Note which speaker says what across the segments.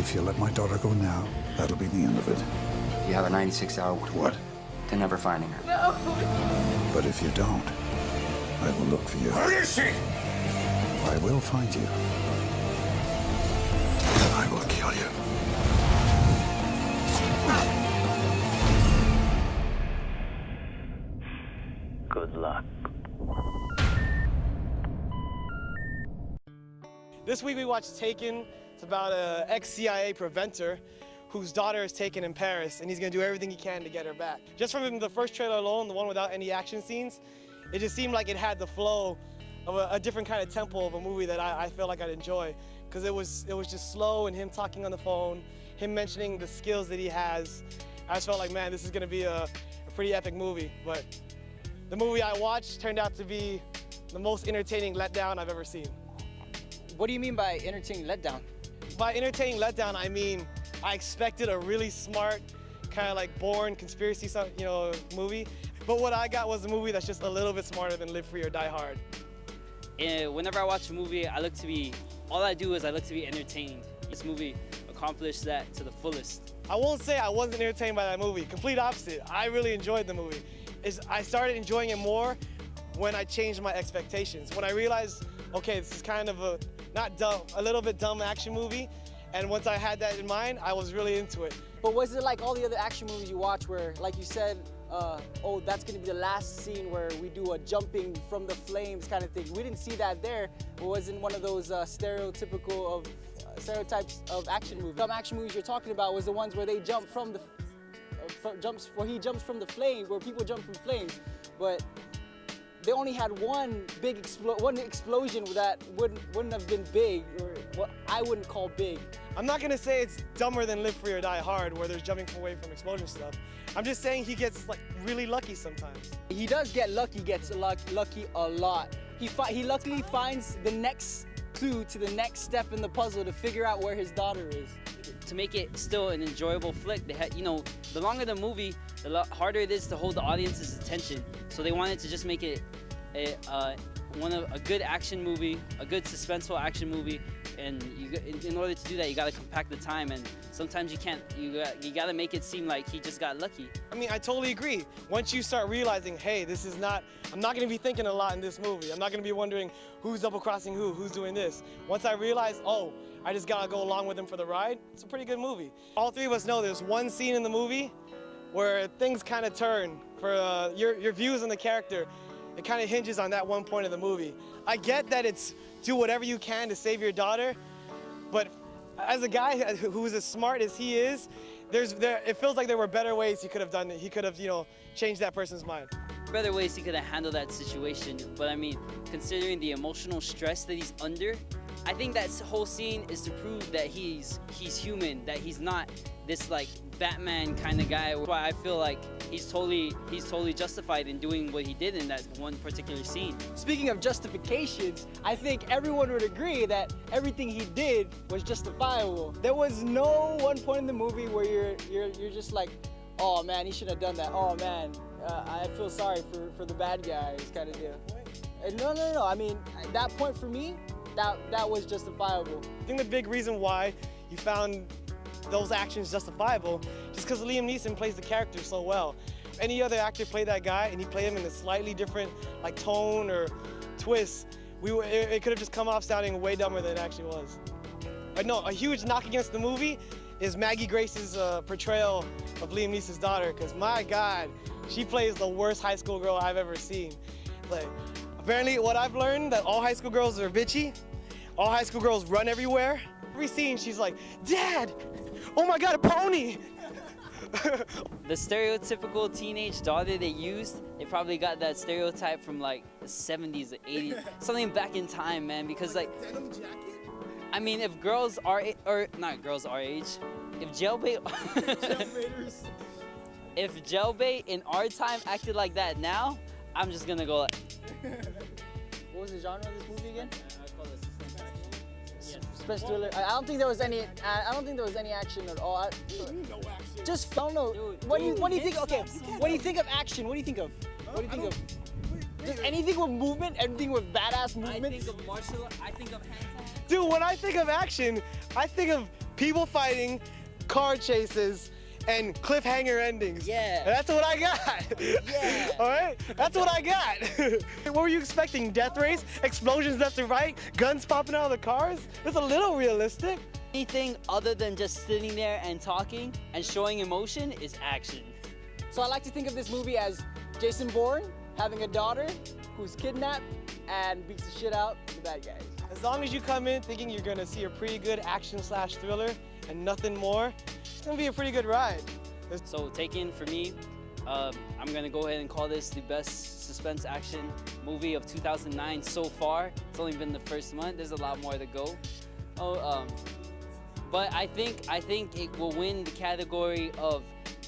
Speaker 1: If you let my daughter go now, that'll be the end of it.
Speaker 2: You have a 96-hour...
Speaker 1: What?
Speaker 2: To never finding her.
Speaker 3: No.
Speaker 1: But if you don't, I will look for you.
Speaker 4: Where is she?
Speaker 1: I will find you. I will kill you.
Speaker 5: Good luck.
Speaker 6: This week we watched Taken. It's about an ex-CIA preventer whose daughter is taken in Paris, and he's gonna do everything he can to get her back. Just from the first trailer alone, the one without any action scenes, it just seemed like it had the flow of a different kind of tempo of a movie that I feel like I'd enjoy, because it was just slow, and him talking on the phone, him mentioning the skills that he has. I just felt like, man, this is gonna be a pretty epic movie. But the movie I watched turned out to be the most entertaining letdown I've ever seen.
Speaker 7: What do you mean by entertaining letdown?
Speaker 6: By entertaining letdown, I mean I expected a really smart, kind of like Bourne conspiracy, movie. But what I got was a movie that's just a little bit smarter than Live Free or Die Hard.
Speaker 8: Whenever I watch a movie, all I do is I look to be entertained. This movie accomplished that to the fullest.
Speaker 6: I won't say I wasn't entertained by that movie. Complete opposite. I really enjoyed the movie. I started enjoying it more when I changed my expectations. When I realized, okay, this is kind of a little bit dumb action movie. And once I had that in mind, I was really into it.
Speaker 7: But was it like all the other action movies you watch where, like you said, oh, that's gonna be the last scene where we do a jumping from the flames kind of thing? We didn't see that there. It wasn't one of those stereotypes of action movies. Some action movies you're talking about was the ones where they jump from the, where he jumps from the flames, where people jump from flames. But they only had one big explosion that wouldn't have been big, or what I wouldn't call big.
Speaker 6: I'm not gonna say it's dumber than Live Free or Die Hard, where there's jumping away from explosion stuff. I'm just saying he gets like really lucky sometimes.
Speaker 7: He does get lucky, lucky a lot. He luckily finds the next clue to the next step in the puzzle to figure out where his daughter is.
Speaker 8: To make it still an enjoyable flick, they had, the longer the movie, the harder it is to hold the audience's attention. So they wanted to just make it a good action movie, a good suspenseful action movie, and in order to do that, you got to compact the time, and sometimes you can't. You got to make it seem like he just got lucky.
Speaker 6: I mean, I totally agree. Once you start realizing, hey, I'm not going to be thinking a lot in this movie. I'm not going to be wondering who's double-crossing who's doing this. Once I realize, oh, I just got to go along with him for the ride, it's a pretty good movie. All three of us know there's one scene in the movie where things kind of turn for your views on the character. It kind of hinges on that one point of the movie. I get that it's do whatever you can to save your daughter, but as a guy who's as smart as he is, it feels like there were better ways he could have done it. He could have, changed that person's mind.
Speaker 8: Better ways he could have handled that situation, but I mean, considering the emotional stress that he's under, I think that whole scene is to prove that he's human, that he's not this like Batman kind of guy. That's why I feel like he's totally justified in doing what he did in that one particular scene.
Speaker 7: Speaking of justifications, I think everyone would agree that everything he did was justifiable. There was no one point in the movie where you're just like, oh man, he shouldn't have done that. Oh man, I feel sorry for the bad guys kind of deal. No. I mean, that point for me, that was justifiable.
Speaker 6: I think the big reason why you found those actions justifiable just because Liam Neeson plays the character so well. Any other actor played that guy and he played him in a slightly different like tone or twist, it could have just come off sounding way dumber than it actually was. But no, a huge knock against the movie is Maggie Grace's portrayal of Liam Neeson's daughter, because my God, she plays the worst high school girl I've ever seen. Like, apparently what I've learned, that all high school girls are bitchy, all high school girls run everywhere. Every scene she's like, Dad, oh my God, a pony!
Speaker 8: The stereotypical teenage daughter they used, they probably got that stereotype from like the 70s, the 80s, something back in time, man, because like,
Speaker 6: Denim jacket?
Speaker 8: I mean, if girls our age, or not girls our age, if jailbait, if jailbait in our time acted like that now, I'm just gonna go like.
Speaker 7: What was the genre of this movie again? Suspense thriller. I don't think there was any. I don't think there was any action at all.
Speaker 6: No action.
Speaker 7: Just don't know. What do you think? Okay. When you think of action, what do you think of? What do you think of? Just anything with movement, anything with badass movement.
Speaker 8: I think of martial. I think of hand.
Speaker 6: Dude, when I think of action, I think of people fighting, car chases, and cliffhanger endings.
Speaker 7: Yeah.
Speaker 6: And that's what I got.
Speaker 7: Yeah.
Speaker 6: All right? That's what I got. What were you expecting? Death race? Explosions left and right? Guns popping out of the cars? It's a little realistic.
Speaker 8: Anything other than just sitting there and talking and showing emotion is action.
Speaker 7: So I like to think of this movie as Jason Bourne having a daughter who's kidnapped and beats the shit out of the bad guys.
Speaker 6: As long as you come in thinking you're gonna see a pretty good action/thriller and nothing more, it's gonna be a pretty good ride.
Speaker 8: So Taken, for me, I'm gonna go ahead and call this the best suspense action movie of 2009 so far. It's only been the first month. There's a lot more to go. But I think it will win the category of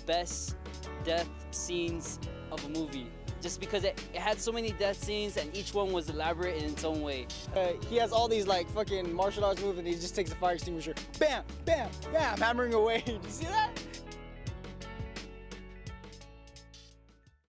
Speaker 8: best death scenes of a movie. Just because it had so many death scenes and each one was elaborate in its own way.
Speaker 7: He has all these like fucking martial arts moves and he just takes a fire extinguisher, bam, bam, bam, hammering away. Did you see that?